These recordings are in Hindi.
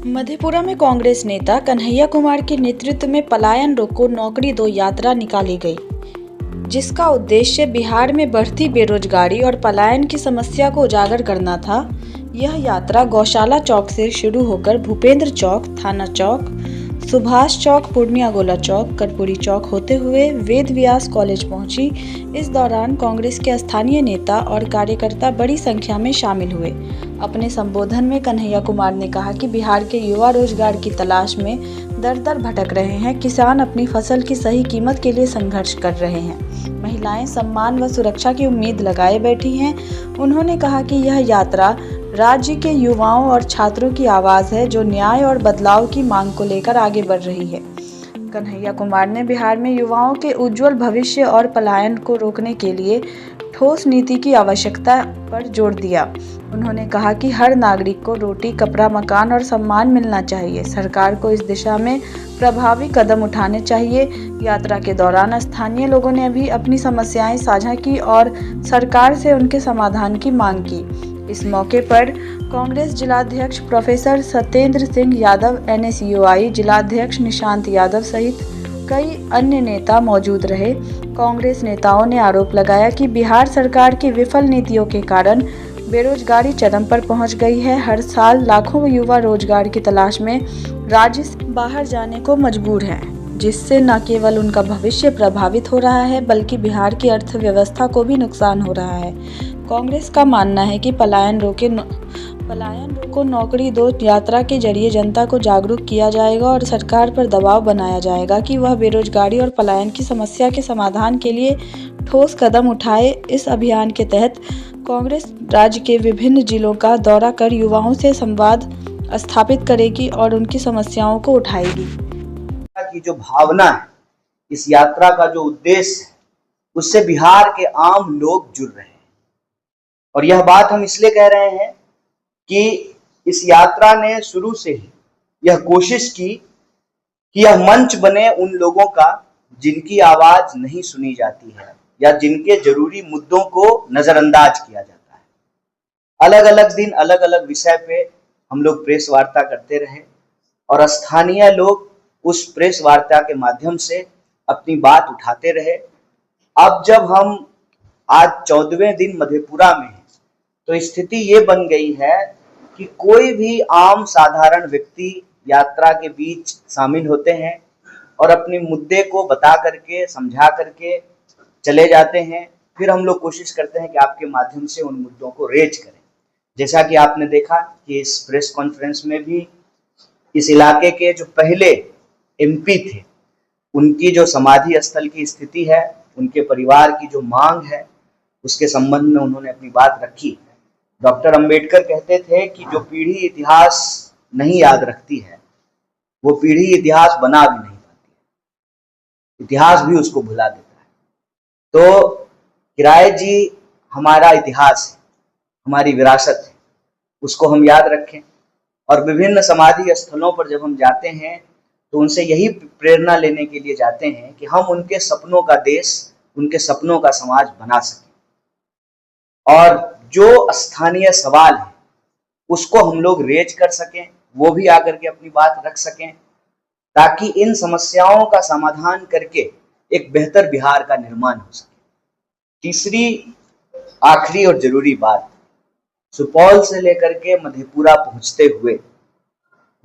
मधेपुरा में कांग्रेस नेता कन्हैया कुमार के नेतृत्व में पलायन रोको नौकरी दो यात्रा निकाली गई, जिसका उद्देश्य बिहार में बढ़ती बेरोजगारी और पलायन की समस्या को उजागर करना था। यह यात्रा गौशाला चौक से शुरू होकर भूपेंद्र चौक, थाना चौक, सुभाष चौक, पूर्णिया गोला चौक, कर्पूरी चौक होते हुए वेद व्यास कॉलेज पहुंची। इस दौरान कांग्रेस के स्थानीय नेता और कार्यकर्ता बड़ी संख्या में शामिल हुए। अपने संबोधन में कन्हैया कुमार ने कहा कि बिहार के युवा रोजगार की तलाश में दर दर भटक रहे हैं। किसान अपनी फसल की सही कीमत के लिए संघर्ष कर रहे हैं। महिलाएं सम्मान व सुरक्षा की उम्मीद लगाए बैठी हैं। उन्होंने कहा कि यह यात्रा राज्य के युवाओं और छात्रों की आवाज़ है, जो न्याय और बदलाव की मांग को लेकर आगे बढ़ रही है। कन्हैया कुमार ने बिहार में युवाओं के उज्जवल भविष्य और पलायन को रोकने के लिए ठोस नीति की आवश्यकता पर जोर दिया। उन्होंने कहा कि हर नागरिक को रोटी, कपड़ा, मकान और सम्मान मिलना चाहिए। सरकार को इस दिशा में प्रभावी कदम उठाने चाहिए। यात्रा के दौरान स्थानीय लोगों ने भी अपनी समस्याएं साझा की और सरकार से उनके समाधान की मांग की। इस मौके पर कांग्रेस जिलाध्यक्ष प्रोफेसर सत्येंद्र सिंह यादव, NSUI जिलाध्यक्ष निशांत यादव सहित कई अन्य नेता मौजूद रहे। कांग्रेस नेताओं ने आरोप लगाया कि बिहार सरकार की विफल नीतियों के कारण बेरोजगारी चरम पर पहुंच गई है। हर साल लाखों युवा रोजगार की तलाश में राज्य से बाहर जाने को मजबूर हैं, जिससे न केवल उनका भविष्य प्रभावित हो रहा है, बल्कि बिहार की अर्थव्यवस्था को भी नुकसान हो रहा है। कांग्रेस का मानना है कि पलायन रोको नौकरी दो यात्रा के जरिए जनता को जागरूक किया जाएगा और सरकार पर दबाव बनाया जाएगा कि वह बेरोजगारी और पलायन की समस्या के समाधान के लिए ठोस कदम उठाए। इस अभियान के तहत कांग्रेस राज्य के विभिन्न जिलों का दौरा कर युवाओं से संवाद स्थापित करेगी और उनकी समस्याओं को उठाएगी। की जो भावना है, इस यात्रा का जो उद्देश्य है, उससे बिहार के आम लोग जुड़ रहे हैं। और यह बात हम इसलिए कह रहे हैं कि इस यात्रा ने शुरू से ही यह कोशिश की कि यह मंच बने उन लोगों का जिनकी आवाज नहीं सुनी जाती है या जिनके जरूरी मुद्दों को नजरअंदाज किया जाता है। अलग अलग दिन अलग अलग विषय पे हम लोग प्रेस वार्ता करते रहे और स्थानीय लोग उस प्रेस वार्ता के माध्यम से अपनी बात उठाते रहे। अब जब हम आज 14वें दिन मधेपुरा में हैं, तो स्थिति ये बन गई है कि कोई भी आम साधारण व्यक्ति यात्रा के बीच शामिल होते हैं और अपने मुद्दे को बता करके, समझा करके चले जाते हैं। फिर हम लोग कोशिश करते हैं कि आपके माध्यम से उन मुद्दों को रेज करें। जैसा कि आपने देखा कि इस प्रेस कॉन्फ्रेंस में भी इस इलाके के जो पहले MP थे, उनकी जो समाधि स्थल की स्थिति है, उनके परिवार की जो मांग है, उसके संबंध में उन्होंने अपनी बात रखी। डॉक्टर अंबेडकर कहते थे कि जो पीढ़ी इतिहास नहीं याद रखती है, वो पीढ़ी इतिहास बना भी नहीं पाती है, इतिहास भी उसको भुला देता है। तो किराए जी हमारा इतिहास है, हमारी विरासत है, उसको हम याद रखें। और विभिन्न समाधि स्थलों पर जब हम जाते हैं तो उनसे यही प्रेरणा लेने के लिए जाते हैं कि हम उनके सपनों का देश, उनके सपनों का समाज बना सकें और जो स्थानीय सवाल है उसको हम लोग रेज कर सकें, वो भी आकर के अपनी बात रख सकें, ताकि इन समस्याओं का समाधान करके एक बेहतर बिहार का निर्माण हो सके। तीसरी आखिरी और जरूरी बात, सुपौल से लेकर के मधेपुरा पहुंचते हुए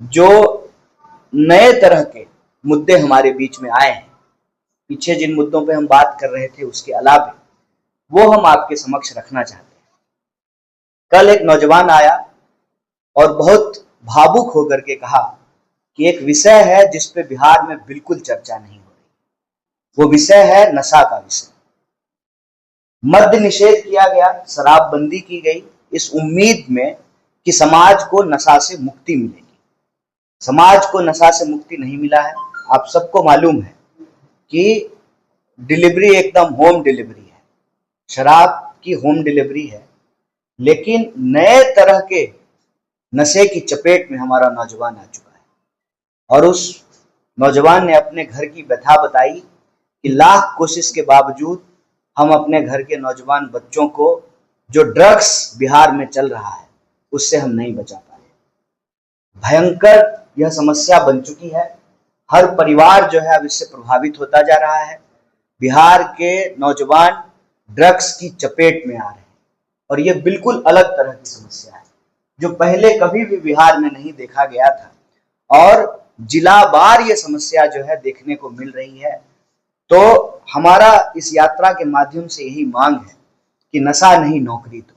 जो नए तरह के मुद्दे हमारे बीच में आए हैं, पीछे जिन मुद्दों पे हम बात कर रहे थे उसके अलावा, वो हम आपके समक्ष रखना चाहते हैं। कल एक नौजवान आया और बहुत भावुक होकर के कहा कि एक विषय है जिस पे बिहार में बिल्कुल चर्चा नहीं हो रही, वो विषय है नशा का विषय। मद्य निषेध किया गया, शराबबंदी की गई, इस उम्मीद में कि समाज को नशा से मुक्ति मिलेगी। समाज को नशा से मुक्ति नहीं मिला है। आप सबको मालूम है कि डिलीवरी एकदम होम डिलीवरी है, शराब की होम डिलीवरी है, लेकिन नए तरह के नशे की चपेट में हमारा नौजवान आ चुका है। और उस नौजवान ने अपने घर की व्यथा बताई कि लाख कोशिश के बावजूद हम अपने घर के नौजवान बच्चों को जो ड्रग्स बिहार में चल रहा है उससे हम नहीं बचा पाए। भयंकर यह समस्या बन चुकी है। हर परिवार जो है अब इससे प्रभावित होता जा रहा है। बिहार के नौजवान ड्रग्स की चपेट में आ रहे हैं और ये बिल्कुल अलग तरह की समस्या है जो पहले कभी भी बिहार में नहीं देखा गया था और जिलावार ये समस्या जो है देखने को मिल रही है। तो हमारा इस यात्रा के माध्यम से यही मांग है कि नशा नहीं नौकरी दो।